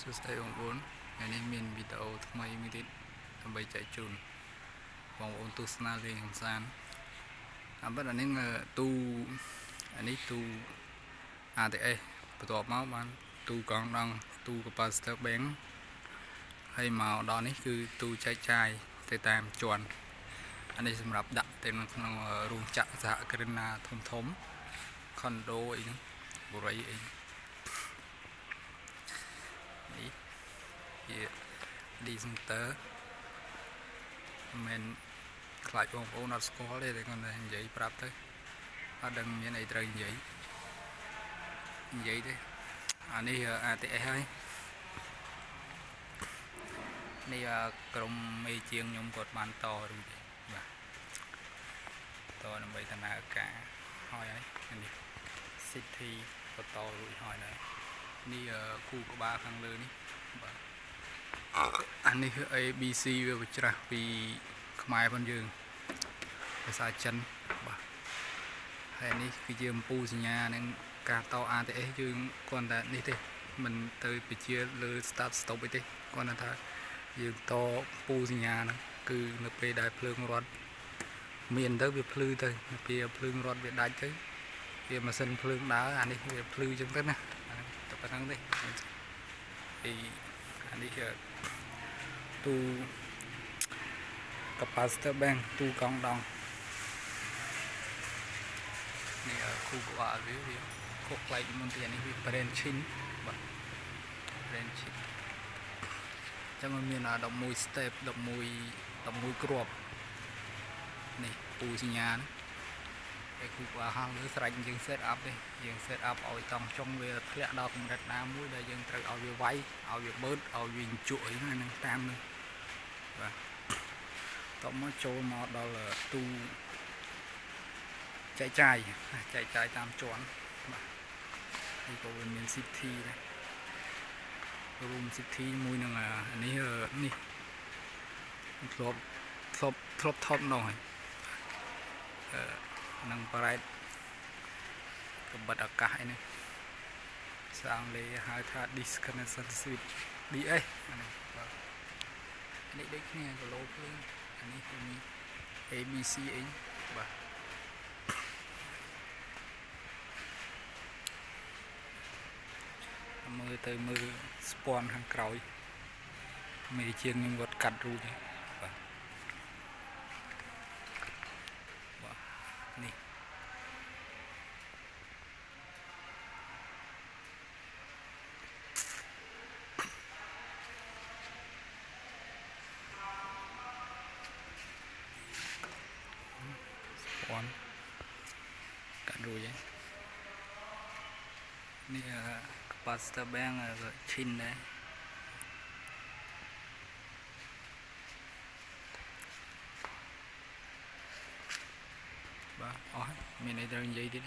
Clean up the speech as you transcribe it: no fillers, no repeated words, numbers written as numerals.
សួស្តីបងប្អូនថ្ងៃនេះមានវីដេអូថ្មីមួយទៀតដើម្បីចែកជូនបងប្អូនទស្សនាលេងកម្សាន្តបាទអានេះទូអានេះទូ ATS បន្ទាប់មកបានទូកង់ដង់ទូ capacitor bank ហើយមកដល់នេះគឺទូចែកចាយទៅតាមជាន់អានេះសម្រាប់ដាក់ទៅក្នុងរោងចក្រសហគ្រិនណាធំខុនដូអីហ្នឹងបុរីអីនេះជា Decenter មិនខ្លាចបងប្អូនអត់ស្គាល់ទេតែគាត់តែនិយាយប្រាប់ទៅអត់ដឹងមានអីត្រូវនិយាយទេអានេះ ATS ហើយនេះក្រុមមេជាងខ្ញុំគាត់បានតរួចបាទតដើម្បីដំណើរការហើយនេះ City ក៏តរួចហើយដែរនេះគូក្បាលខាងលើនេះបាទអានេះគឺ ABC វាបច្រាស់ពីខ្មែរផងយើងភាសាចិនបាទហើយនេះគឺជាអំពូលសញ្ញានឹងការត ATS យើងគ្រាន់តែនេះទេមិនទៅពជាលើ start stop អីទេគ្រាន់តែថាយើងតពូលសញ្ញាហ្នឹងគឺនៅពេលដែលភ្លើងរត់មានទៅវាភ្លឺទៅនៅពេលភ្លើងរត់វាដាច់ទៅវាម៉ាស៊ីនភ្លើងដើរអានេះវាភ្លឺចឹងទៅណាតែប៉ុណ្្នឹងទេអានេះទូ capacitor bank ទូកង់ដង់នេះគូក្បាលវាខុសប្លែកមុនទៀតនេះវា branching បាទ branching ចឹងมันមាន11 step 11គ្រាប់នេះពូសញ្ញាហើយគូក្បាលហោះលើស្រេចយើង set up ទេយើង set up ឲ្យតង់ចុងវាធ្លាក់ដល់កម្រិតណាមួយដែលយើងត្រូវឲ្យវាវាយឲ្យវាបឺតឲ្យវាជក់អីហ្នឹងតាមនឹងបាទតមកចូលមកដល់ទូចែកចាយតាមជាន់បាទនេះក៏វាមាន City ដែរ Room City មួយនឹងអានេះនេះធ្លាប់ថប់នោះហើយនឹងប្រែតកម្រិតអាកាសអីនេះសាងលេហៅថា disconnection switch DS អានេះបាទនេះដូចគ្នាគីឡូភ្លើងអានេះគឺមាន ABC អីបាទមើលស្ពាន់ខាងក្រោយមេជាងខ្ញុំគាត់កាត់រូចបាទនេះស្ពាន់កាត់រូចនេះcapacitor bank ឈិនដែរបាទអស់មានអីត្រូវនិយាយទៀត